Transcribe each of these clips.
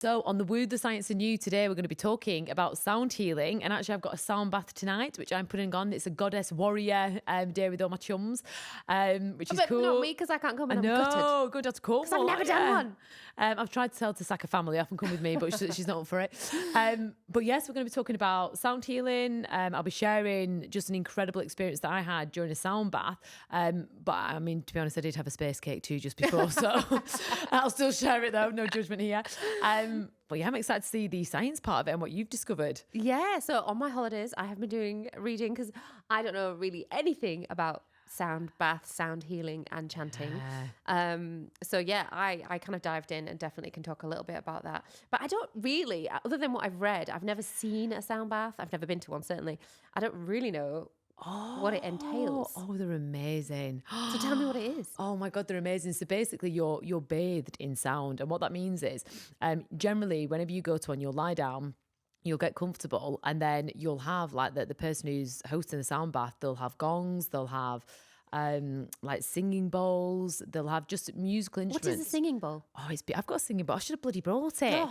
So on the Woo, the Science and You today, we're going to be talking about sound healing. And actually, I've got a sound bath tonight, which I'm putting on. It's a goddess warrior day with all my chums, which is but cool. not me, because I can't come and I'm gutted. No, good to call. Because I've never done one. I've tried to tell her to sack a family off and come with me, but she's not up for it. But yes, we're going to be talking about sound healing. I'll be sharing just an incredible experience that I had during a sound bath. But I mean, to be honest, I did have a space cake too just before, so I'll still share it though. No judgment here. But yeah, I'm excited to see the science part of it and what you've discovered. Yeah, so on my holidays, I have been doing reading because I don't know really anything about sound bath, sound healing and chanting. So yeah, I kind of dived in and definitely can talk a little bit about that. But I don't really, other than what I've read, I've never seen a sound bath. I've never been to one, certainly. I don't really know what it entails. Oh, they're amazing. So tell me what it is. Oh my God, they're amazing. So basically you're bathed in sound. And what that means is generally whenever you go to one, you'll lie down, you'll get comfortable, and then you'll have like the person who's hosting the sound bath, they'll have gongs, they'll have like singing bowls, they'll have just musical instruments. What is a singing bowl? Oh, I've got a singing bowl. I should have bloody brought it.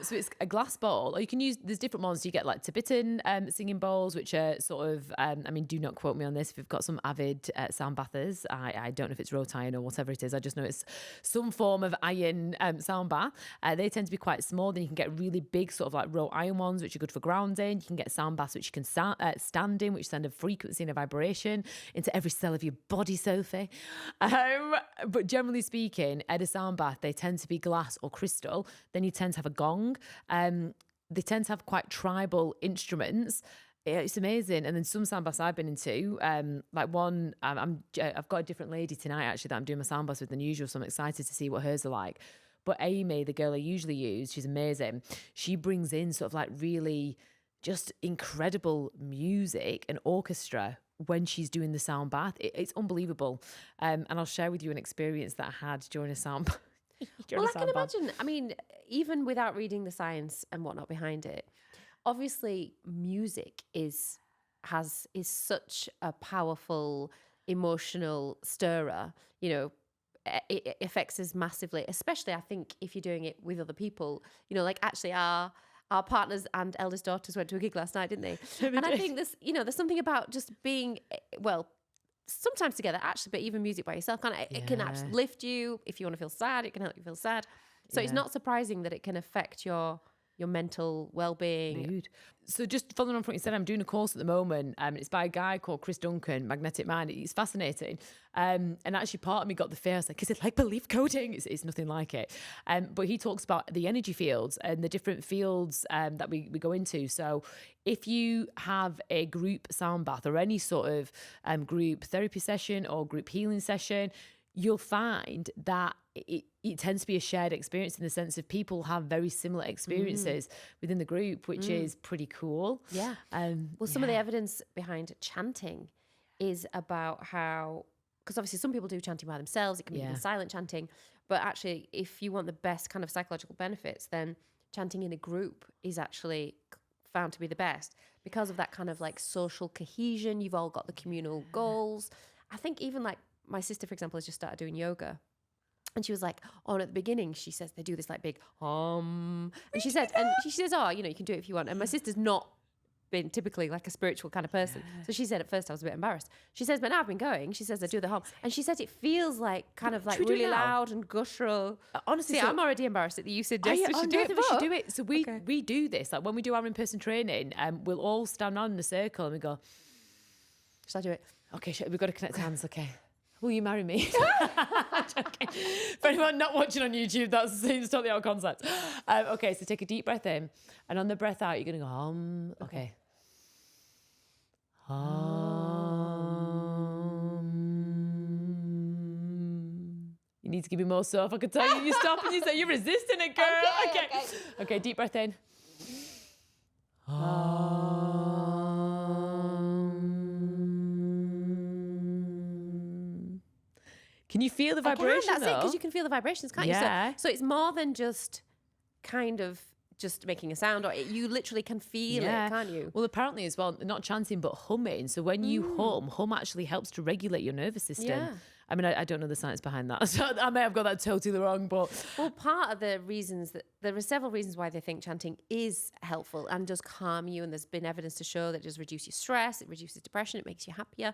So it's a glass bowl, or you can use, there's different ones. You get like Tibetan singing bowls, which are sort of, I mean, do not quote me on this. If you've got some avid sound bathers, I don't know if it's wrought iron or whatever it is. I just know it's some form of iron sound bath. They tend to be quite small. Then you can get really big sort of like wrought iron ones, which are good for grounding. You can get sound baths, which you can stand in, which send a frequency and a vibration into every cell of your body, Sophie. But generally speaking, at a sound bath, they tend to be glass or crystal. Then you tend to have a gong. They tend to have quite tribal instruments. It's amazing. And then some sound baths I've been into, like one, I've got a different lady tonight actually that I'm doing my sound baths with than usual, so I'm excited to see what hers are like. But Amy, the girl I usually use, she's amazing. She brings in sort of like really just incredible music and orchestra when she's doing the sound bath. It's unbelievable. And I'll share with you an experience that I had during a sound bath. Well, I can imagine. I mean, even without reading the science and whatnot behind it, obviously music is such a powerful emotional stirrer. You know, it affects us massively, especially I think if you're doing it with other people. You know, like actually our partners and eldest daughters went to a gig last night, didn't they? And I think there's something about just being, well, sometimes together actually, but even music by yourself it can actually lift you. If you want to feel sad, it can help you feel sad. So it's not surprising that it can affect your mental well-being. Mood. So just following on from what you said, I'm doing a course at the moment. It's by a guy called Chris Duncan, Magnetic Mind. It's fascinating. And actually part of me got the fear. I was like, is it like belief coding? It's nothing like it. But he talks about the energy fields and the different fields that we go into. So if you have a group sound bath or any sort of group therapy session or group healing session, you'll find that it tends to be a shared experience in the sense of people have very similar experiences within the group, which is pretty cool. Yeah. Some of the evidence behind chanting is about how, because obviously some people do chanting by themselves, it can be even silent chanting, but actually if you want the best kind of psychological benefits, then chanting in a group is actually found to be the best because of that kind of like social cohesion. You've all got the communal goals. I think even like my sister, for example, has just started doing yoga. And she was like, at the beginning, she says they do this like big and she says, oh, you can do it if you want. And my sister's not been typically like a spiritual kind of person. So she said at first I was a bit embarrassed. She says, but now I've been going. She says I do the hum. And she says it feels like kind of like really loud and guttural. Honestly, I'm already embarrassed at the use of Jess. We should do it. So we do this. Like when we do our in-person training, we'll all stand around in a circle and we go, shall I do it? Okay, we've got to connect hands. Okay. Will you marry me? For anyone not watching on YouTube, that seems totally out of concept. Okay, so take a deep breath in, and on the breath out, you're going to go, Okay. You need to give me more stuff. I can tell you stop and you say you're resisting it, girl. Okay, deep breath in. Can you feel the vibration? That's it, because you can feel the vibrations, can't you? So it's more than just kind of just making a sound, or you literally can feel it, can't you? Well, apparently as well, not chanting, but humming. So when you hum actually helps to regulate your nervous system. I mean, I don't know the science behind that, so I may have got that totally wrong, but... Well, part of the reasons that there are several reasons why they think chanting is helpful and does calm you, and there's been evidence to show that it does reduce your stress, it reduces depression, it makes you happier.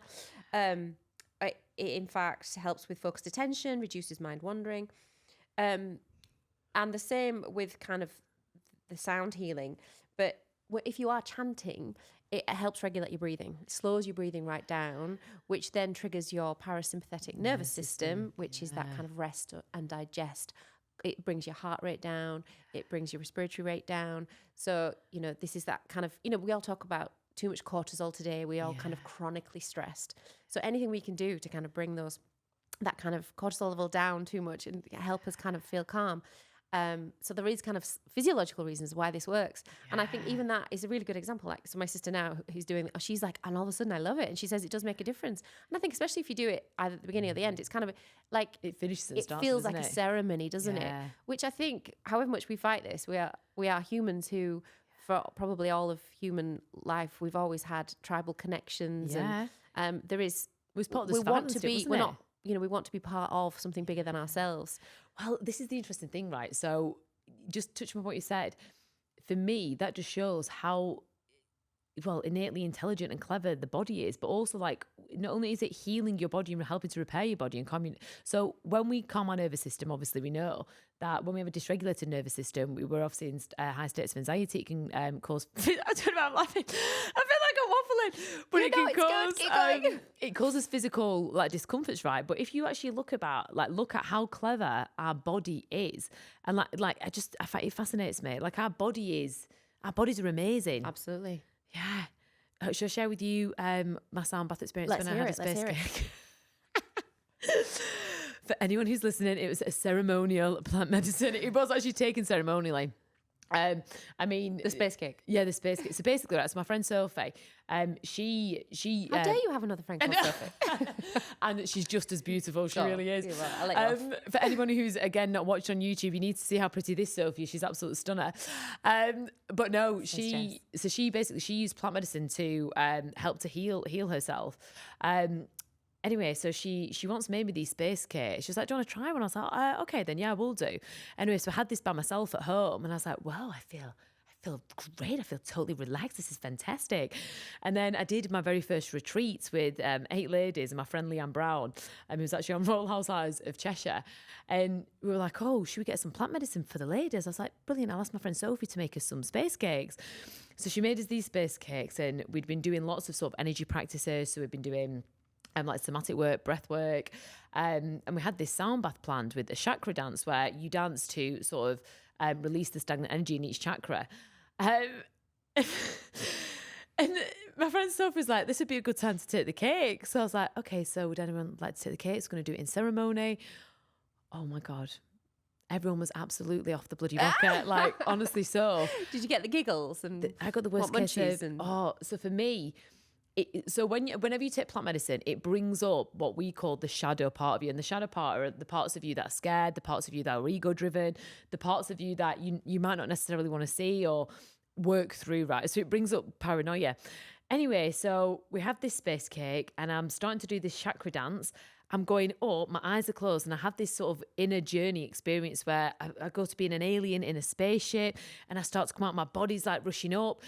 It in fact helps with focused attention, reduces mind wandering. And the same with kind of the sound healing. But if you are chanting, it helps regulate your breathing. It slows your breathing right down, which then triggers your parasympathetic nervous system, which is that kind of rest and digest. It brings your heart rate down. It brings your respiratory rate down. So, this is that kind of, we all talk about too much cortisol today. We all kind of chronically stressed. So anything we can do to kind of bring that kind of cortisol level down too much and help us kind of feel calm. So there is kind of physiological reasons why this works. And I think even that is a really good example. Like, so my sister now who's doing, she's like, and all of a sudden I love it. And she says it does make a difference. And I think especially if you do it either at the beginning or the end, it's kind of like, it finishes and it starts, feels like it? a ceremony, doesn't it? Which I think, however much we fight this, we are humans who, for probably all of human life, we've always had tribal connections. And there is, we want to be, we're not, we want to be part of something bigger than ourselves. Well, this is the interesting thing, right? So just touching on what you said, for me, that just shows how, innately intelligent and clever the body is, but also like, not only is it healing your body and helping to repair your body and calm. So when we calm our nervous system, obviously we know that when we have a dysregulated nervous system, we're obviously in high states of anxiety. It can cause, I don't know, I'm laughing. I feel like I'm waffling, but it causes physical like discomforts, right? But if you actually look at how clever our body is, and I find it fascinates me. Like our bodies are amazing. Absolutely. Yeah. Shall I share with you my sound bath experience when I had a space cake? For anyone who's listening, it was a ceremonial plant medicine. It was actually taken ceremonially. The space cake. Yeah, the space cake. So basically, right, so my friend Sophie, she how dare you have another friend called Sophie? And she's just as beautiful. She really is. Right, I'll let you off. For anyone who's again not watched on YouTube, you need to see how pretty this Sophie is. She's absolute stunner. But no, she used plant medicine to help to heal herself. Anyway, so she once made me these space cakes. She was like, do you want to try one? I was like, okay, then yeah, we'll do. Anyway, so I had this by myself at home and I was like, wow, I feel great. I feel totally relaxed. This is fantastic. And then I did my very first retreat with 8 ladies and my friend Leanne Brown, who was actually on Royal Housewives of Cheshire. And we were like, oh, should we get some plant medicine for the ladies? I was like, brilliant. I'll ask my friend Sophie to make us some space cakes. So she made us these space cakes and we'd been doing lots of sort of energy practices. So we've been doing like somatic work, breath work. And we had this sound bath planned with a chakra dance where you dance to sort of release the stagnant energy in each chakra. And my friend Sophie was like, this would be a good time to take the cake. So I was like, okay, so would anyone like to take the cake? It's going to do it in ceremony. Oh my God. Everyone was absolutely off the bloody rocker. Like, honestly, so. Did you get the giggles? And I got the worst case of, so for me, so whenever you take plant medicine, it brings up what we call the shadow part of you. And the shadow part are the parts of you that are scared, the parts of you that are ego-driven, the parts of you that you might not necessarily want to see or work through, right? So it brings up paranoia. Anyway, so we have this space cake and I'm starting to do this chakra dance. I'm going up, my eyes are closed, and I have this sort of inner journey experience where I go to being an alien in a spaceship and I start to come out, my body's like rushing up.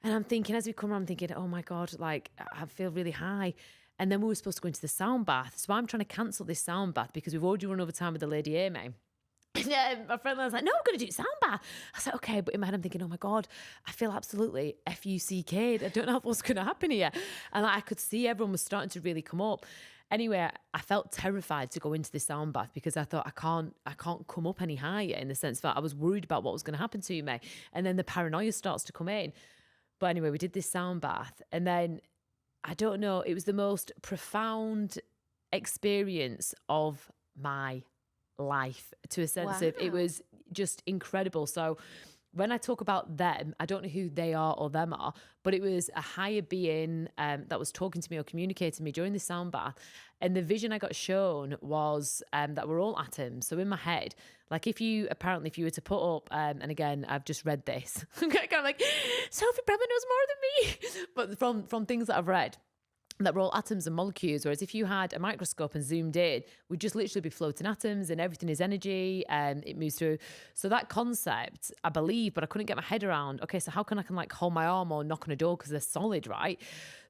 And I'm thinking, as we come around, I'm thinking, oh my God, like I feel really high. And then we were supposed to go into the sound bath. So I'm trying to cancel this sound bath because we've already run over time with the lady Amy. And my friend was like, no, I'm going to do sound bath. I was like, okay. But in my head, I'm thinking, oh my God, I feel absolutely FUCK'd. I don't know what's going to happen here. And I could see everyone was starting to really come up. Anyway, I felt terrified to go into the sound bath because I thought I can't come up any higher, in the sense that I was worried about what was going to happen to me. And then the paranoia starts to come in. But anyway, we did this sound bath and then, I don't know, it was the most profound experience of my life, to a sense of, it was just incredible. So when I talk about them, I don't know who they are or them are, but it was a higher being that was talking to me or communicating to me during the sound bath. And the vision I got shown was that we're all atoms. So in my head, like if you were to put up, and again, I've just read this, I'm kind of like, Sophie Bremer knows more than me. But from things that I've read, that we're all atoms and molecules, whereas if you had a microscope and zoomed in, we'd just literally be floating atoms and everything is energy and it moves through. So that concept, I believe, but I couldn't get my head around, okay, so how can I like hold my arm or knock on a door because they're solid, right?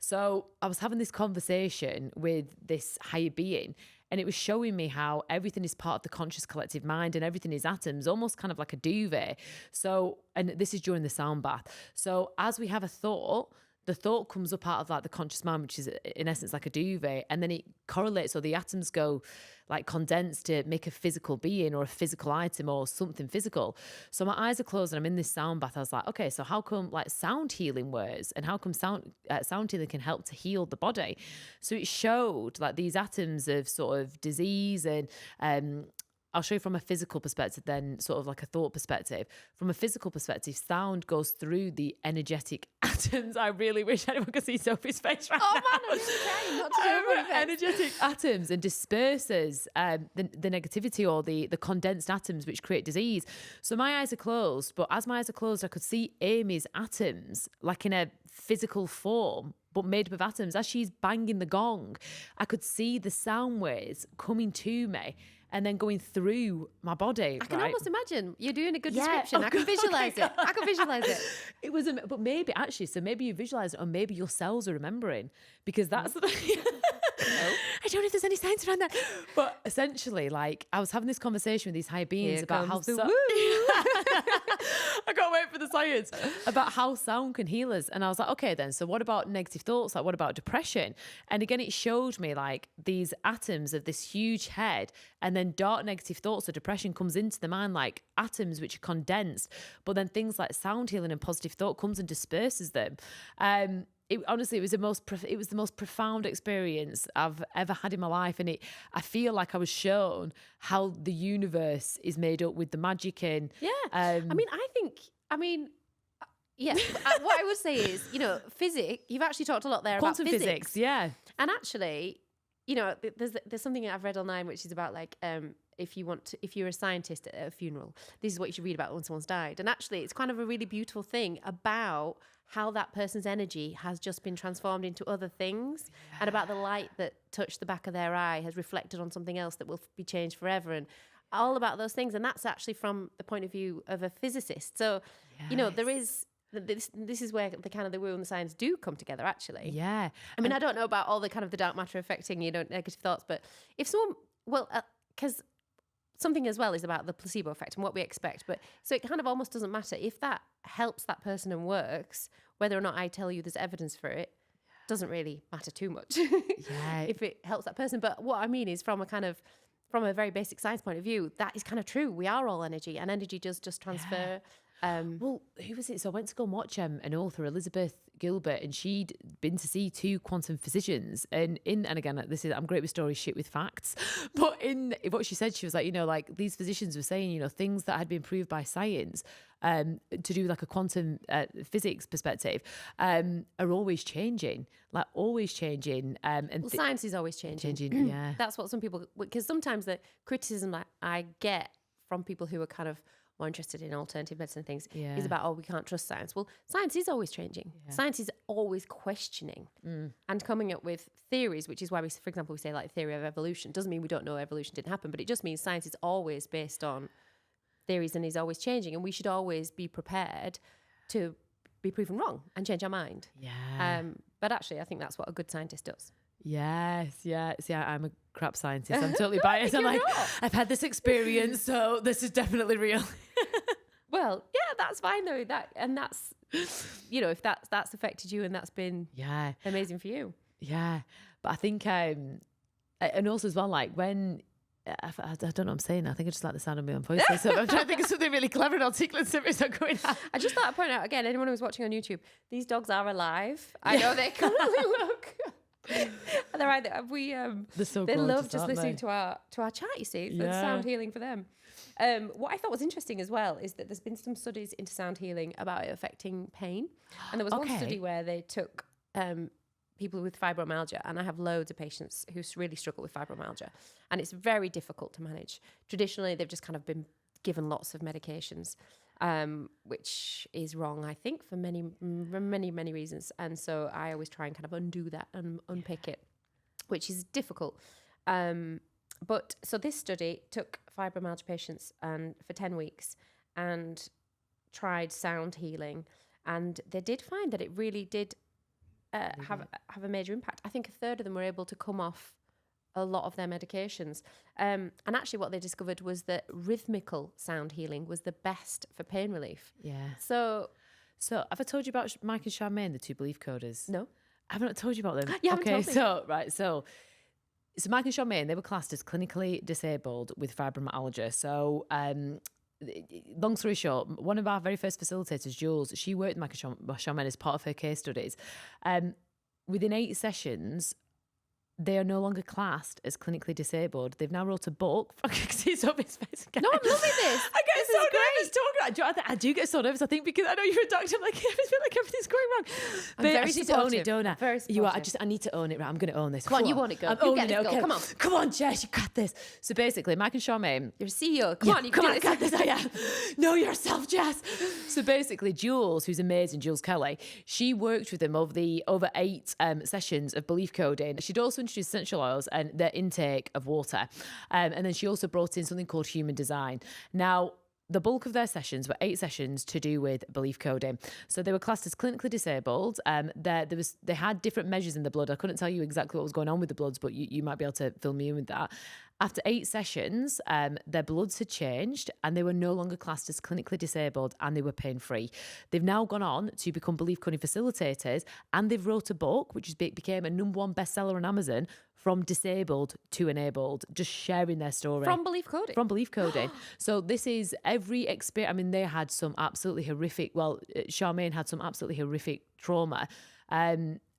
So I was having this conversation with this higher being, and it was showing me how everything is part of the conscious collective mind and everything is atoms, almost kind of like a duvet. So, and this is during the sound bath. So as we have a thought, the thought comes up out of like the conscious mind, which is in essence like a duvet, and then it correlates, or the atoms go like condense to make a physical being or a physical item or something physical. So my eyes are closed and I'm in this sound bath. I was like, okay, so how come like sound healing works, and how come sound healing can help to heal the body? So it showed like these atoms of sort of disease, and I'll show you from a physical perspective, then sort of like a thought perspective. From a physical perspective, sound goes through the energetic atoms. I really wish anyone could see Sophie's face right now. Oh man, I'm just trying not to do it. Energetic atoms, and disperses the negativity or the condensed atoms which create disease. So my eyes are closed, but as my eyes are closed, I could see Amy's atoms like in a physical form, but made up of atoms. As she's banging the gong, I could see the sound waves coming to me and then going through my body. I can almost imagine you're doing a good Yeah. description. Oh, I can visualize okay. it. I can visualize it. It was, but maybe actually, so maybe you visualize it, or maybe your cells are remembering, because that's the thing. I don't know if there's any science around that, but essentially, like, I was having this conversation with these higher beings Here about how comes the I can't wait for the science about how sound can heal us. And I was like, okay, then, so what about negative thoughts? Like, what about depression? And again, it showed me like these atoms of this huge head, and then dark negative thoughts or depression comes into the mind like atoms which are condensed. But then things like sound healing and positive thought comes and disperses them. Honestly, it was the most profound experience I've ever had in my life, and I feel like I was shown how the universe is made up with the magic and what I would say is, physics. You've actually talked a lot there quantum about physics, yeah. And actually, there's something I've read online which is about like if you're a scientist at a funeral, this is what you should read about when someone's died. And actually, it's kind of a really beautiful thing about how that person's energy has just been transformed into other things, and about the light that touched the back of their eye has reflected on something else that will be changed forever, and all about those things. And that's actually from the point of view of a physicist. So, there is this is where the kind of the woo and the science do come together, actually. Yeah. I mean, I don't know about all the kind of the dark matter affecting, negative thoughts, but if someone, because something as well is about the placebo effect and what we expect. But so it kind of almost doesn't matter if that helps that person and works, whether or not I tell you there's evidence for it, doesn't really matter too much. Yeah. If it helps that person. But what I mean is from a very basic science point of view, that is kind of true. We are all energy, and energy does just transfer. Yeah. Well, who was it? So I went to go and watch an author, Elizabeth Gilbert, and she'd been to see 2 quantum physicians. And again, I'm great with stories, shit with facts. But in what she said, she was like, like these physicians were saying, things that had been proved by science to do like a quantum physics perspective are always changing, like always changing. And science is always changing. Yeah. That's what some people, because sometimes the criticism that I get from people who are kind of more interested in alternative medicine things is about, we can't trust science. Well, science is always changing. Yeah. Science is always questioning and coming up with theories, which is why for example, we say like theory of evolution. Doesn't mean we don't know evolution didn't happen, but it just means science is always based on theories and is always changing. And we should always be prepared to be proven wrong and change our mind. Yeah. But actually, I think that's what a good scientist does. Yes, yeah. See, I'm a crap scientist. I'm totally biased. I'm like, I've had this experience, so this is definitely real. Well, yeah, that's fine though. That's if that's affected you and that's been amazing for you. Yeah, but I think and also as well, like when I don't know what I'm saying. I think I just like the sound of my own voice. So I'm trying to think of something really clever and articulate. Something's not going on. I just thought I'd point out again, anyone who's watching on YouTube, these dogs are alive. I know they currently look. And they're right. They're so they gorgeous, love just listening to our chat. You see, it's sound healing for them. What I thought was interesting as well is that there's been some studies into sound healing about it affecting pain, and there was one study where they took people with fibromyalgia, and I have loads of patients who really struggle with fibromyalgia, and it's very difficult to manage. Traditionally, they've just kind of been given lots of medications, which is wrong, I think, for many, many reasons. And so I always try and kind of undo that and unpick it, which is difficult. But so this study took fibromyalgia patients and for 10 weeks and tried sound healing. And they did find that it really did have a major impact. I think a third of them were able to come off a lot of their medications. And actually what they discovered was that rhythmical sound healing was the best for pain relief. Yeah. So have I told you about Mike and Charmaine, the two belief coders? no. I haven't told you about them. You haven't told me. So Mike and Charmaine, they were classed as clinically disabled with fibromyalgia. So long story short, one of our very first facilitators, Jules, she worked with Mike and Charmaine as part of her case studies. Within 8 sessions, they are no longer classed as clinically disabled. They've now wrote a book. It's up his face again. No, I'm loving this. I get so nervous talking about it. I do get so nervous. I think because I know you're a doctor, I'm like, I feel like everything's going wrong. I'm very I just need to own it, don't I? Very You are. I need to own it. Right, I'm going to own this. Come on, you want it, girl. I'm You owning get it. this, Okay. girl. Come on, Jess, you got this. So basically, Mike and Charmaine. You're a CEO. Come on, you Come can on, I do got this. this. I am. Know yourself, Jess. So basically, Jules, who's amazing, Jules Kelly, she worked with them over 8 sessions of belief coding. She'd also introduced essential oils and their intake of water. And then she also brought in something called human design. Now, the bulk of their sessions were 8 sessions to do with belief coding. So they were classed as clinically disabled. They had different measures in the blood. I couldn't tell you exactly what was going on with the bloods, but you might be able to fill me in with that. After 8 sessions, their bloods had changed and they were no longer classed as clinically disabled and they were pain-free. They've now gone on to become belief coding facilitators and they've wrote a book, which became a #1 bestseller on Amazon, From Disabled to Enabled, just sharing their story. From belief coding? From belief coding. So this is every experience. I mean, they had some absolutely horrific, Charmaine had some absolutely horrific trauma,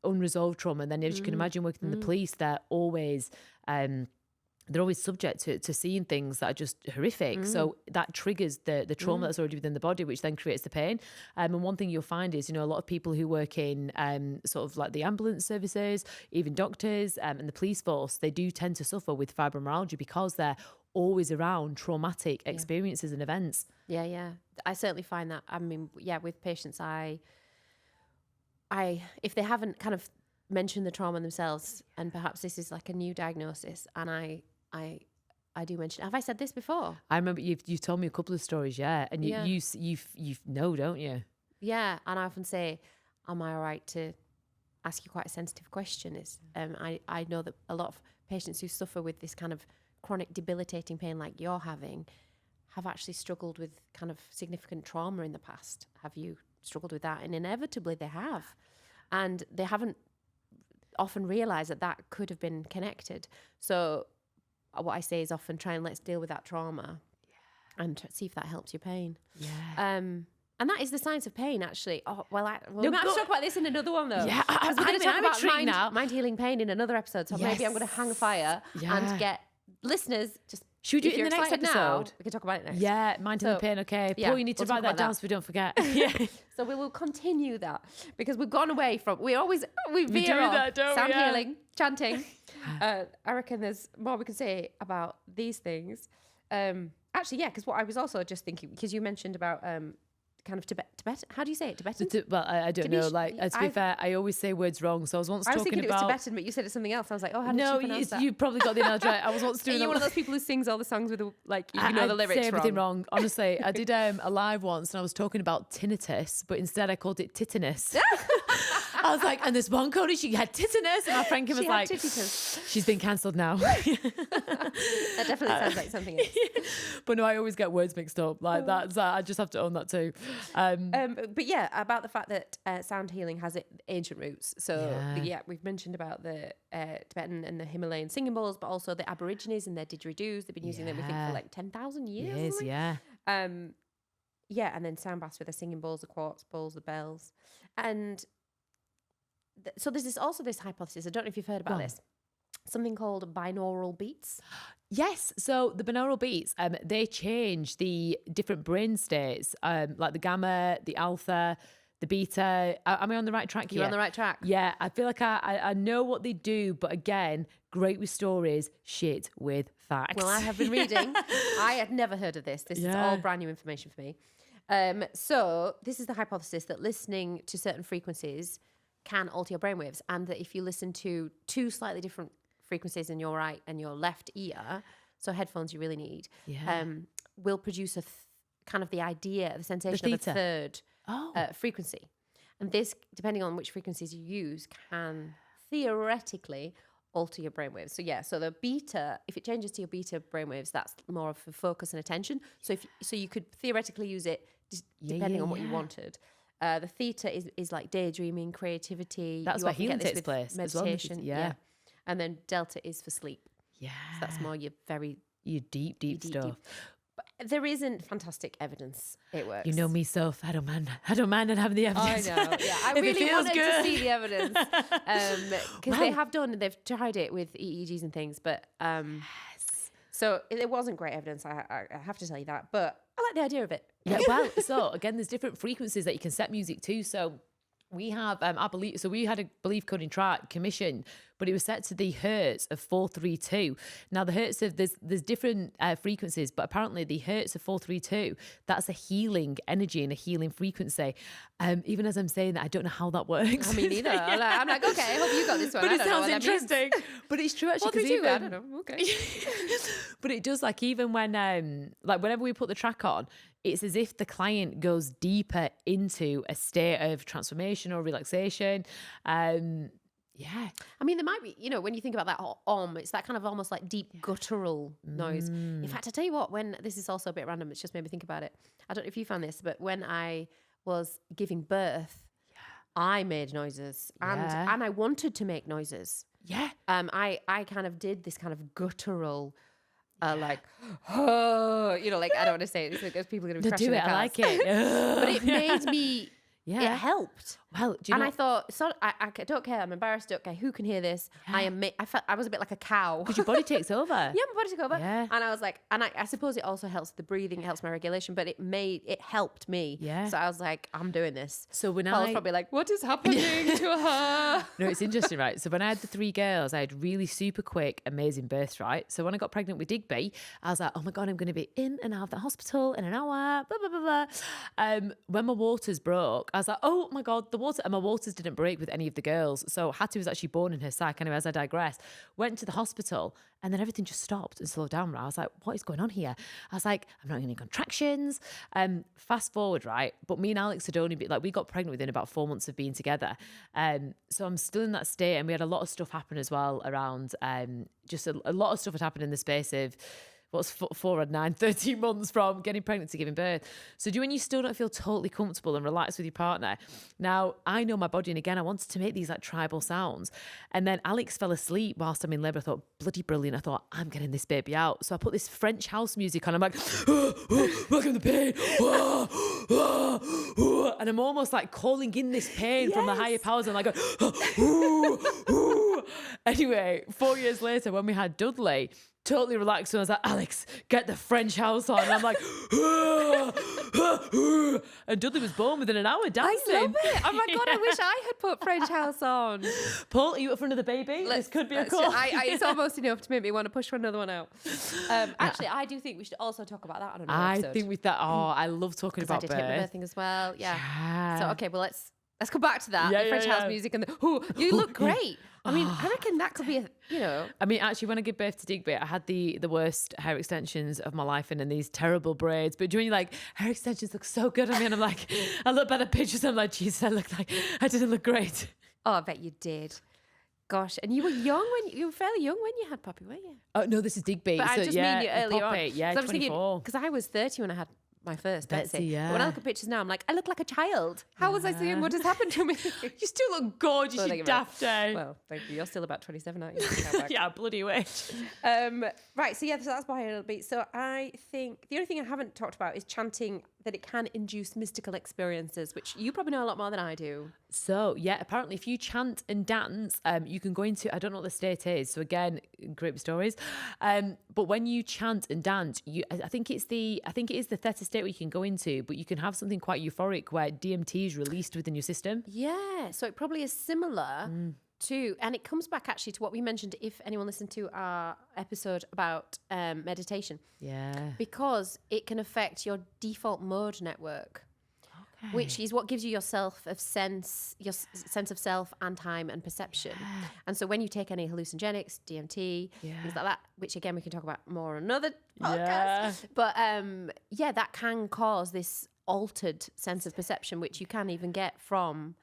unresolved trauma. And then as you can imagine working in the police, they're always subject to seeing things that are just horrific. So that triggers the trauma that's already within the body, which then creates the pain. And one thing you'll find is, a lot of people who work in sort of like the ambulance services, even doctors and the police force, they do tend to suffer with fibromyalgia because they're always around traumatic experiences and events. Yeah. I certainly find that. I mean, with patients, I if they haven't kind of mentioned the trauma themselves, and perhaps this is like a new diagnosis, and I do mention. Have I said this before? I remember you've told me a couple of stories, and you know, don't you? Yeah, and I often say, "Am I all right to ask you quite a sensitive question?" I know that a lot of patients who suffer with this kind of chronic debilitating pain like you're having have actually struggled with kind of significant trauma in the past. Have you struggled with that? And inevitably they have, and they haven't often realised that could have been connected. So what I say is often try and let's deal with that trauma and see if that helps your pain. Yeah. And that is the science of pain, actually. We might have to talk about this in another one, though. Yeah, Because we're going to talk I'm about intrigued now. mind healing pain in another episode. So maybe I'm going to hang a fire and get listeners just... Should we do if it in the you're next excited now, episode? we can talk about it next. Yeah, mind healing pain, okay. Paul, you need to we'll write talk that down about so we don't forget. Yeah. So we will continue that because we've gone away from... We We veer do off. that, don't we? Sound Yeah. healing, chanting. I reckon there's more we can say about these things. Actually, yeah, because what I was also just thinking, because you mentioned about... kind of Tibetan. How do you say it? Tibetan? Well, I don't know. Like, to be fair, I always say words wrong. So I was once talking thinking about... it was Tibetan, but you said it something else. I was like, oh, how did you pronounce that? You probably got the analogy right. I was once doing... Are you one of those people who sings all the songs with the, like, you know the I'd lyrics say everything wrong. Honestly, I did a live once and I was talking about tinnitus, but instead I called it titinus. I was like, and this one codie, she had titinus, and my friend Kim was like, she's been cancelled now. That definitely sounds like something else. But no, I always get words mixed up. Like that, I just have to own that too. But yeah, about the fact that sound healing has ancient roots. So we've mentioned about the Tibetan and the Himalayan singing bowls, but also the Aborigines and their didgeridoos. They've been using them, we think, for like 10,000 years. Yeah. And then sound baths with the singing bowls, the quartz bowls, the bells. And so there's this hypothesis, I don't know if you've heard about this, something called binaural beats. Yes. So the binaural beats, they change the different brain states, like the gamma, the alpha, the beta. Am I on the right track here? You're on the right track. Yeah, I feel like I know what they do, but again, great with stories, shit with facts. Well, I have been reading. I had never heard of this. This is all brand new information for me. So this is the hypothesis that listening to certain frequencies can alter your brainwaves, and that if you listen to two slightly different frequencies in your right and your left ear, so headphones you really need, will produce kind of the idea, the sensation of a third frequency. And this, depending on which frequencies you use, can theoretically alter your brainwaves. So so the beta, if it changes to your beta brainwaves, that's more of a focus and attention. So you could theoretically use it depending on what you wanted. The theta is like daydreaming, creativity. That's where healing takes place. Meditation. As well. And then delta is for sleep. Yeah. So that's more your deep stuff. But there isn't fantastic evidence it works. You know me, Soph. I don't mind not having the evidence. I know. Yeah, I really wanted to see the evidence because they've tried it with EEGs and things, but so it wasn't great evidence. I have to tell you that, but I like the idea of it. Yeah, well, so again, there's different frequencies that you can set music to. So we have, we had a belief coding track commissioned, but it was set to the hertz of 432. Now the hertz of, there's different frequencies, but apparently the hertz of 432, that's a healing energy and a healing frequency. Even as I'm saying that, I don't know how that works. I mean, neither. I'm like, okay, I hope you got this one. But it sounds interesting. But it's true actually. 432, I don't know. Okay. But it does, like, even when, like, whenever we put the track on, it's as if the client goes deeper into a state of transformation or relaxation. Yeah. I mean, there might be, when you think about that it's that kind of almost like deep guttural noise. In fact, I tell you what, when this is also a bit random, it's just made me think about it. I don't know if you found this, but when I was giving birth, I made noises and I wanted to make noises. Yeah. I kind of did this kind of guttural like, oh, like, I don't want to say it because people are going to be crashing do it. their cars. I like it. But it made me, it helped. Well, do you know? I thought, I don't care. I'm embarrassed. Don't care who can hear this. Yeah. I felt I was a bit like a cow. Because your body takes over. Yeah, my body took over. Yeah. And I was like, and I suppose it also helps the breathing, it helps my regulation, but it helped me. Yeah. So I was like, I'm doing this. So when Paul's probably like, what is happening to her? No, it's interesting, right? So when I had the 3 girls, I had really super quick, amazing births, right? So when I got pregnant with Digby, I was like, oh my God, I'm going to be in and out of the hospital in an hour, blah, blah, blah, blah. When my waters broke, I was like, oh my God, my waters didn't break with any of the girls. So Hattie was actually born in her sac. Anyway, as I digress, went to the hospital and then everything just stopped and slowed down. Right? I was like, what is going on here? I was like, I'm not getting any contractions. Fast forward, right? But me and Alex had only been, like, we got pregnant within about 4 months of being together. So I'm still in that state, and we had a lot of stuff happen as well around, just a lot of stuff had happened in the space of, 13 months from getting pregnant to giving birth. So when you still don't feel totally comfortable and relaxed with your partner? Now, I know my body, and again, I wanted to make these like tribal sounds. And then Alex fell asleep whilst I'm in labour. I thought, bloody brilliant. I thought, I'm getting this baby out. So I put this French house music on. I'm like, welcome to pain. And I'm almost like calling in this pain from the higher powers. And I go, Anyway, 4 years later, when we had Dudley, totally relaxed, and I was like, Alex, get the French house on. And I'm like, and Dudley was born within an hour dancing. I love it. Oh my God, I wish I had put French house on. Paul, are you up for another baby? This could be a call. It's almost enough to make me want to push for another one out. Actually, I do think we should also talk about that on another episode. I think with that, I love talking about birth. I did hypnobirthing as well. Yeah. So, okay, well, let's come back to that. The French house music and you look great. I mean, I reckon that could be I mean, actually, when I gave birth to Digby, I had the worst hair extensions of my life and these terrible braids. But doing like hair extensions look so good on me, and I'm like, I look better pictures. I'm like, Jesus, I didn't look great. Oh, I bet you did. Gosh, and you were fairly young when you had Poppy, weren't you? Oh no, this is Digby. But I just mean you earlier on. Yeah, 24. Because I was 30 when I had my first, Betsy, yeah. But when I look at pictures now, I'm like, I look like a child. How was I seeing what has happened to me? You still look gorgeous, you daft day. Well, thank you. You're still about 27, aren't you? Yeah, bloody wage. Right, so that's why a little bit. So I think the only thing I haven't talked about is chanting that it can induce mystical experiences, which you probably know a lot more than I do. So yeah, apparently if you chant and dance, you can go into, I don't know what the state is. So again, great stories. But when you chant and dance, I think it is the theta state where you can go into, but you can have something quite euphoric where DMT is released within your system. Yeah. So it probably is similar to, and it comes back actually to what we mentioned, if anyone listened to our episode about meditation. Yeah. Because it can affect your default mode network. Which is what gives you your sense of self and time and perception. Yeah. And so when you take any hallucinogenics, DMT, things like that, which again we can talk about more on another podcast. Yeah. But that can cause this altered sense of perception, which you can even get from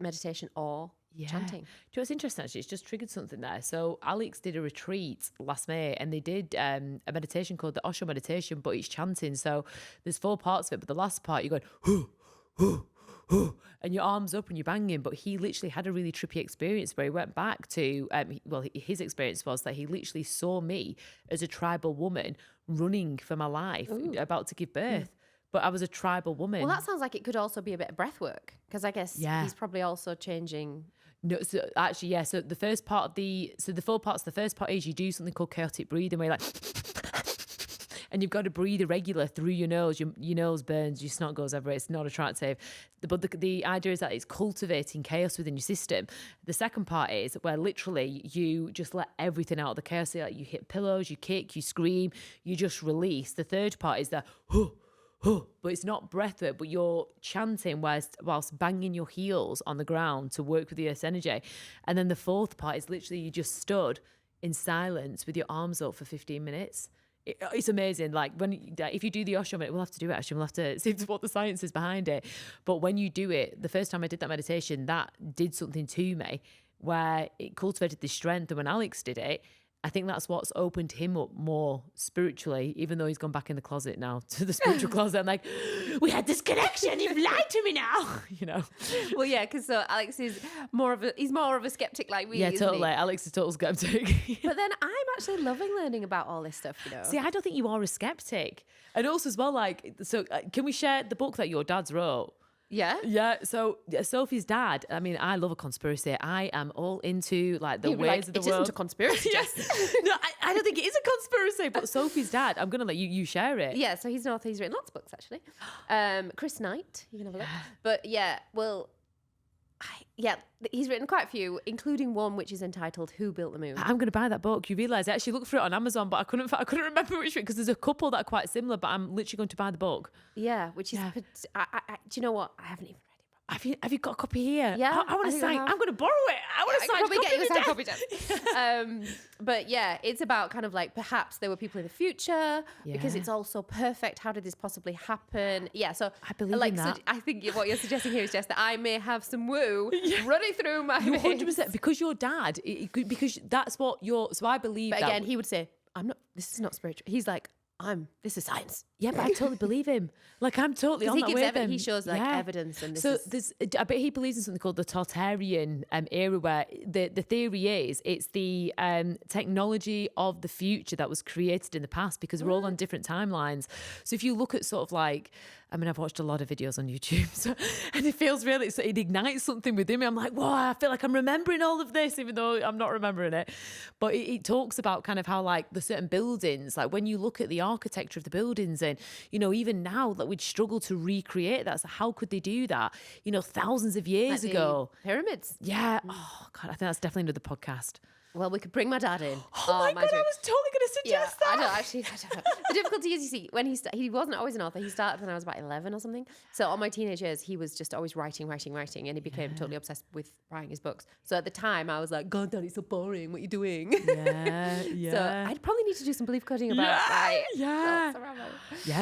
meditation or chanting. Do you know what's interesting actually? It's just triggered something there. So Alex did a retreat last May and they did a meditation called the Osho meditation, but it's chanting. So there's 4 parts of it, but the last part you're going, hoo, hoo, hoo, and your arms up and you're banging. But he literally had a really trippy experience where he went back to, his experience was that he literally saw me as a tribal woman running for my life, about to give birth. But I was a tribal woman. Well, that sounds like it could also be a bit of breath work, because I guess he's probably also changing. No, so actually, yeah. So the first part of the 4 parts, the first part is you do something called chaotic breathing where you're like, and you've got to breathe irregular through your nose. Your nose burns, your snot goes everywhere. It's not attractive. But the idea is that it's cultivating chaos within your system. The second part is where literally you just let everything out of the chaos. So like you hit pillows, you kick, you scream, you just release. The third part is that, but it's not breath work, but you're chanting whilst banging your heels on the ground to work with the earth's energy. And then the fourth part is literally you just stood in silence with your arms up for 15 minutes. It's amazing. Like if you do the Osho, we'll have to do it actually. We'll have to see what the science is behind it. But when you do it, the first time I did that meditation, that did something to me where it cultivated this strength. And when Alex did it, I think that's what's opened him up more spiritually, even though he's gone back in the closet now, to the spiritual closet. I'm like, we had this connection. You've lied to me now, Well, yeah, because Alex is more of a skeptic like me. Yeah, totally. Alex is total skeptic. But then I'm actually loving learning about all this stuff, See, I don't think you are a skeptic. And also as well, can we share the book that your dad's wrote? Yeah. Yeah. So Sophie's dad, I mean, I love a conspiracy. I am all into the ways of the world. It isn't a conspiracy, Jess. No, I don't think it is a conspiracy, but Sophie's dad, I'm going to let you share it. Yeah. So he's an author. He's written lots of books, actually. Chris Knight, you can have a look. But yeah, he's written quite a few, including one which is entitled "Who Built the Moon." I'm going to buy that book. You realise I actually looked for it on Amazon, but I couldn't remember which one, because there's a couple that are quite similar. But I'm literally going to buy the book. Yeah, which is. Do you know what? I haven't even read it. Have you got a copy here? Yeah, I want to sign. I'm going to borrow it. I want to sign. Probably get you a signed copy, Jess. But yeah, it's about kind of like perhaps there were people in the future because it's all so perfect. How did this possibly happen? Yeah, so I believe in that. So I think what you're suggesting here is just that I may have some woo running through my veins. 100%, because your dad, because that's what you're. So I believe. But again, he would say, "I'm not. This is not spiritual." He's like, this is science. Yeah, but I totally believe him. Like, I'm totally on that with him. He shows evidence, and I bet he believes in something called the Tartarian era, where the theory is it's the technology of the future that was created in the past, because we're all on different timelines. So if you look at sort of I've watched a lot of videos on YouTube, and it feels really, so it ignites something within me. I'm like, wow, I feel like I'm remembering all of this, even though I'm not remembering it. But it talks about kind of how the certain buildings, when you look at the architecture of the buildings, and, even now that we'd struggle to recreate that. So how could they do that? Thousands of years ago. Pyramids. Yeah. Oh God, I think that's definitely another podcast. Well, we could bring my dad in. Oh my God, I was totally going to suggest that. I don't know. The difficulty is, you see, when he wasn't always an author. He started when I was about 11 or something. So on my teenage years, he was just always writing, and he became totally obsessed with writing his books. So at the time, I was like, God, Dad, it's so boring. What are you doing? Yeah. So I'd probably need to do some belief coding about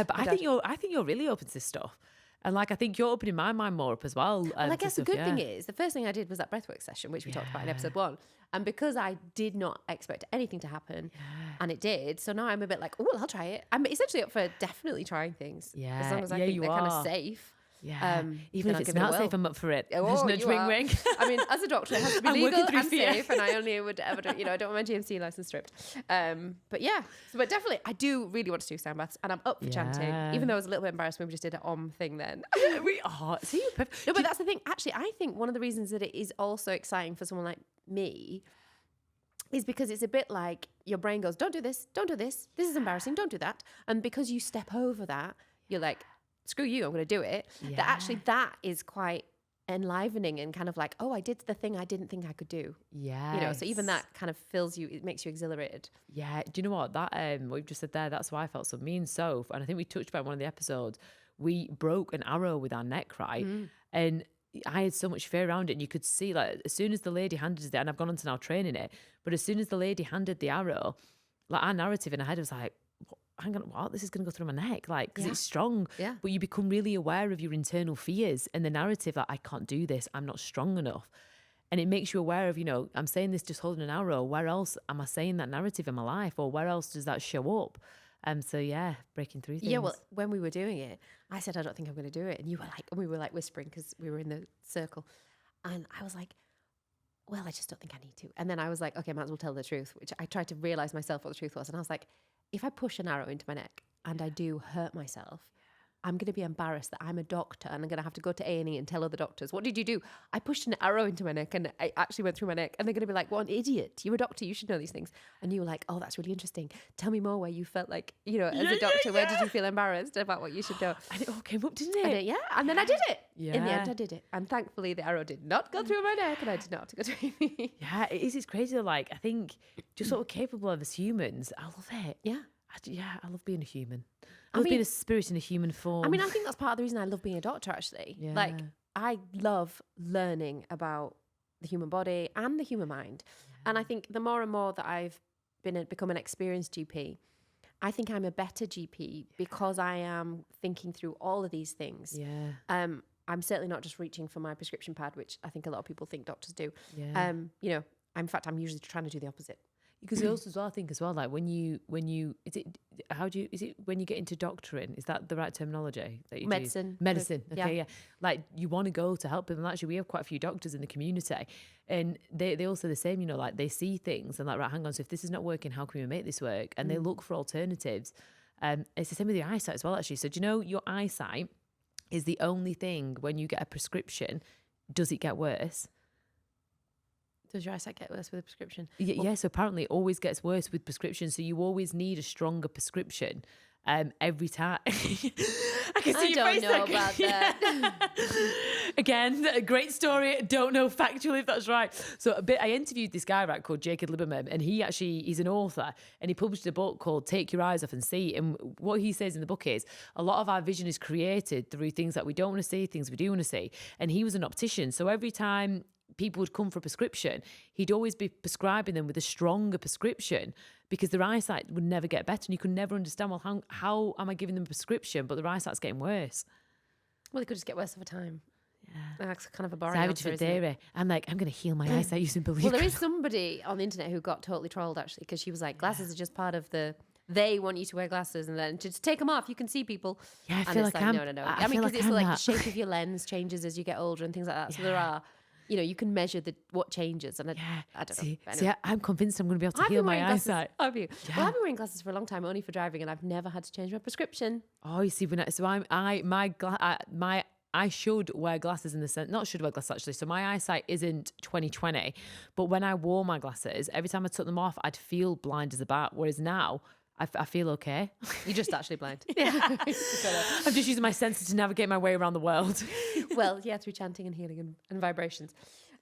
but I think you're really open to this stuff. And I think you're opening my mind more up as well. Well, I guess the good thing is, the first thing I did was that breathwork session, which we talked about in episode 1. And because I did not expect anything to happen, and it did, so now I'm a bit like, oh, I'll try it. I'm essentially up for definitely trying things. Yeah. As long as I think they're kind of safe. Yeah. Even then if I'll it's give it a not safe, whirl. I'm up for it. Oh, There's you no ring are. ring. I mean, as a doctor, it has to be I'm legal working through and fear. safe, and I only would ever do, I don't want my GMC license stripped. But yeah, but definitely, I do really want to do sound baths, and I'm up for chanting, even though I was a little bit embarrassed when we just did an thing then. We are. See, No, but that's the thing. Actually, I think one of the reasons that it is also exciting for someone like me is because it's a bit like your brain goes, don't do this, this is embarrassing, don't do that. And because you step over that, you're like, screw you, I'm going to do it. Yeah. That actually that is quite enlivening and kind of like, oh, I did the thing I didn't think I could do. Yeah. You know, so even that kind of fills you, it makes you exhilarated. Yeah. Do you know what? That what you've just said there, that's why I felt so. Me and Soph, and I think we touched about one of the episodes, we broke an arrow with our neck, right? And I had so much fear around it, and you could see, like, as soon as the lady handed it, and I've gone on to now training it, but as soon as the lady handed the arrow, like, our narrative in our head was like, hang on, what? This is going to go through my neck, like, because it's strong. Yeah. But you become really aware of your internal fears and the narrative that I can't do this, I'm not strong enough. And it makes you aware of, you know, I'm saying this just holding an arrow. Where else am I saying that narrative in my life, or where else does that show up? So yeah, breaking through things. Yeah, well, when we were doing it, I said, I don't think I'm going to do it. And you were like, we were like whispering because we were in the circle. And I was like, well, I just don't think I need to. And then I was like, okay, I might as well tell the truth, which I tried to realize myself what the truth was. And I was like, if I push an arrow into my neck and I do hurt myself, I'm going to be embarrassed that I'm a doctor and I'm going to have to go to A&E and tell other doctors, what did you do? I pushed an arrow into my neck and it actually went through my neck. And they're going to be like, what an idiot. You're a doctor. You should know these things. And you were like, oh, that's really interesting. Tell me more where you felt like, you know, as a doctor, where did you feel embarrassed about what you should know? And it all came up, didn't it? And and then I did it. Yeah. In the end, I did it. And thankfully, the arrow did not go through my neck and I did not have to go to A&E. Yeah, it is. It's crazy. Like, I think just sort of capable of as humans. I love it. Yeah. I love being a human. I love being a spirit in a human form. I mean, I think that's part of the reason I love being a doctor, actually. Yeah. Like, I love learning about the human body and the human mind. Yeah. And I think the more and more that I've become an experienced GP, I think I'm a better GP because I am thinking through all of these things. Yeah. I'm certainly not just reaching for my prescription pad, which I think a lot of people think doctors do. Yeah. You know, in fact, I'm usually trying to do the opposite. Because also as well, I think as well, like when you is it when you get into doctoring, is that the right terminology that you Medicine. do? Medicine. Okay, yeah. Like you want to go to help people. And actually we have quite a few doctors in the community and they all say the same, you know, like they see things and like, right, hang on, so if this is not working, how can we make this work? And they look for alternatives. It's the same with your eyesight as well, actually. So do you know your eyesight is the only thing when you get a prescription, does it get worse? Does your eyesight get worse with a prescription? Yeah, so apparently it always gets worse with prescriptions. So you always need a stronger prescription every time. I can see your face. I don't know about that. Again, a great story. Don't know factually if that's right. So I interviewed this guy, right, called Jacob Lieberman, and he's an author, and he published a book called Take Your Eyes Off and See. And what he says in the book is a lot of our vision is created through things that we don't want to see, things we do want to see. And he was an optician. So every time people would come for a prescription, he'd always be prescribing them with a stronger prescription because their eyesight would never get better. And you could never understand, well, how am I giving them a prescription, but their eyesight's getting worse? Well, it could just get worse over time. Yeah. That's kind of a boring Savage answer, for theory. I'm like, I'm going to heal my eyesight using belief. Well, there is somebody on the internet who got totally trolled, actually, because she was like, glasses are just part of they want you to wear glasses and then just take them off. You can see people. Yeah, I and feel it's like no. I mean, because it's like the shape of your lens changes as you get older and things like that. So there are, you know, you can measure what changes. And I don't know. Anyway. See, I'm convinced I'm going to be able to heal my eyesight. Have you? Yeah. Well, I've been wearing glasses for a long time, only for driving, and I've never had to change my prescription. Oh, you see, I should wear glasses in the sense, not should wear glasses actually. So my eyesight isn't 20/20, but when I wore my glasses, every time I took them off, I'd feel blind as a bat. Whereas now, I feel okay. You're just actually blind. Yeah. I'm just using my senses to navigate my way around the world. Well, yeah, through chanting and healing and vibrations.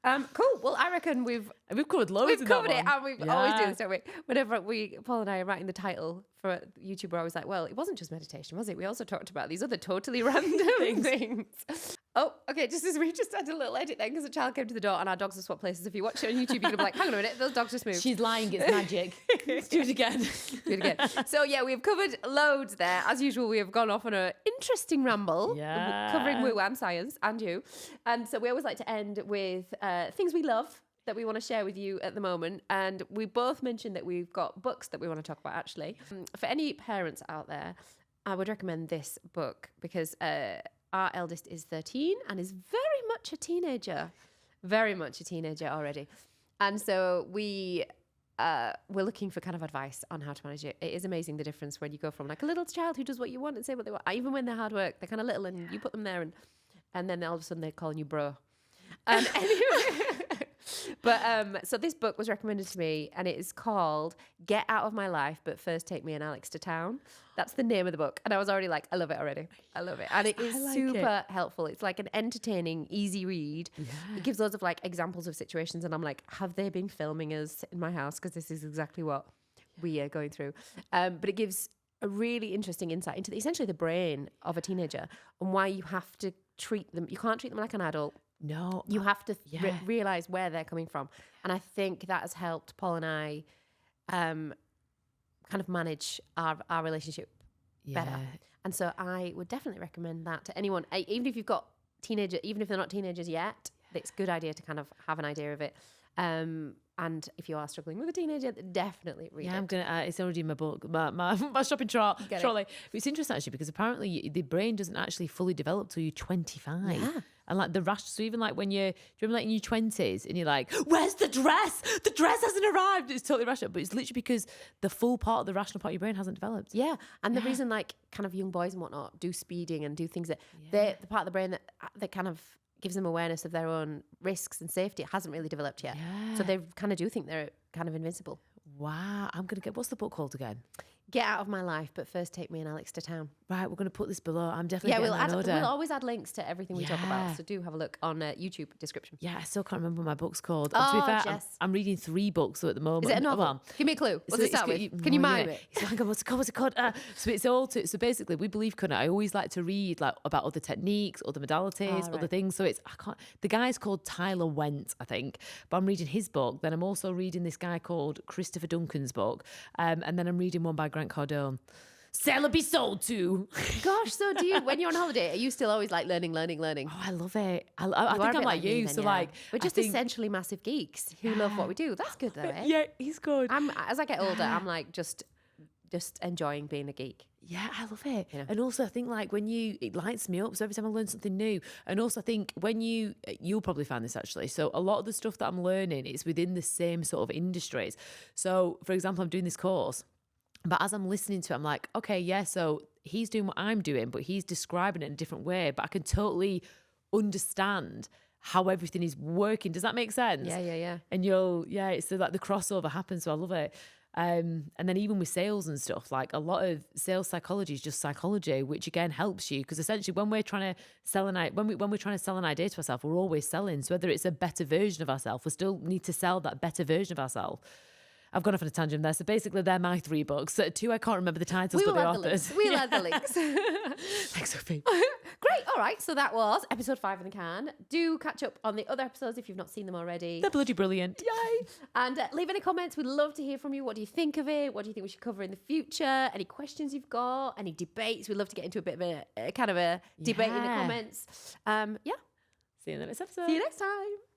Cool. Well, I reckon we've covered loads. We've in covered that it, one. and we always do this, don't we? Whenever Paul and I are writing the title for YouTube, we're always like, well, it wasn't just meditation, was it? We also talked about these other totally random things. Oh, okay. Just as we just had a little edit then, because a child came to the door and our dogs have swapped places. If you watch it on YouTube, you're gonna be like, hang on a minute, those dogs just moved. She's lying. It's magic. Let's do it again. Do it again. So yeah, we've covered loads there. As usual, we have gone off on an interesting ramble, covering woo and science and you. And so we always like to end with things we love that we want to share with you at the moment. And we both mentioned that we've got books that we want to talk about, actually. For any parents out there, I would recommend this book because our eldest is 13 and is very much a teenager already. And so we're looking for kind of advice on how to manage it. It is amazing the difference when you go from like a little child who does what you want and say what they want. Even when they're hard work, they're kind of little and you put them there and then all of a sudden they're calling you bro. And anyway, but so this book was recommended to me and it is called Get Out of My Life, But First Take Me and Alex to Town. That's the name of the book. And I was already like, I love it already. I love it. And it is super helpful. It's like an entertaining, easy read. Yeah. It gives loads of like examples of situations. And I'm like, have they been filming us in my house? Because this is exactly what we are going through. But it gives a really interesting insight into essentially the brain of a teenager and why you have to treat them. You can't treat them like an adult. No. You have to realize where they're coming from. And I think that has helped Paul and I kind of manage our relationship better. And so I would definitely recommend that to anyone, even if you've got even if they're not teenagers yet, it's a good idea to kind of have an idea of it. And if you are struggling with a teenager, definitely read it. I'm gonna. It's already in my book, my shopping trolley. But it's interesting actually because apparently the brain doesn't actually fully develop till you're 25. Yeah. And like so even like when do you remember like in your 20s and you're like, where's the dress? The dress hasn't arrived. It's totally rational, but it's literally because the full part of the rational part of your brain hasn't developed. Yeah, and the reason like kind of young boys and whatnot do speeding and do things that the part of the brain that kind of gives them awareness of their own risks and safety, it hasn't really developed yet. Yeah. So they kind of do think they're kind of invincible. Wow. I'm going to what's the book called again? Get Out of My Life, But First Take Me and Alex to Town. Right, we're going to put this below. I'm definitely we'll always add links to everything we talk about. So do have a look on YouTube description. Yeah, I still can't remember what my book's called. Oh, to be fair, Jess. I'm reading 3 books at the moment. Is it a novel? Well, give me a clue. What's it start with? Can you mime it? What's it called? So it's all so basically we believe I always like to read like about other techniques, other modalities, other things. So the guy's called Tyler Went, I think. But I'm reading his book. Then I'm also reading this guy called Christopher Duncan's book. And then I'm reading one by Grant Cardone. Sell or be sold to. Gosh, so do you, when you're on holiday, are you still always like learning? Oh, I love it. I think I'm like you. So like, we're just essentially massive geeks who love what we do. That's good though, eh? Yeah, he's good. As I get older, I'm like just enjoying being a geek. Yeah, I love it. Yeah. And also I think like it lights me up. So every time I learn something new. And also I think you'll probably find this actually. So a lot of the stuff that I'm learning is within the same sort of industries. So for example, I'm doing this course. But as I'm listening to it, I'm like, okay, yeah, so he's doing what I'm doing, but he's describing it in a different way. But I can totally understand how everything is working. Does that make sense? Yeah. And it's so like the crossover happens, so I love it. And then even with sales and stuff, like a lot of sales psychology is just psychology, which again helps you because essentially when we're trying to sell when we're trying to sell an idea to ourselves, we're always selling. So whether it's a better version of ourselves, we still need to sell that better version of ourselves. I've gone off on a tangent there. So basically, they're my 3 books. 2, I can't remember the titles, but the authors. We'll add the links. Thanks, Sophie. Great. All right. So that was episode 5 in the can. Do catch up on the other episodes if you've not seen them already. They're bloody brilliant. Yay. And leave any comments. We'd love to hear from you. What do you think of it? What do you think we should cover in the future? Any questions you've got? Any debates? We'd love to get into a bit of a kind of a debate in the comments. See you in the next episode. See you next time.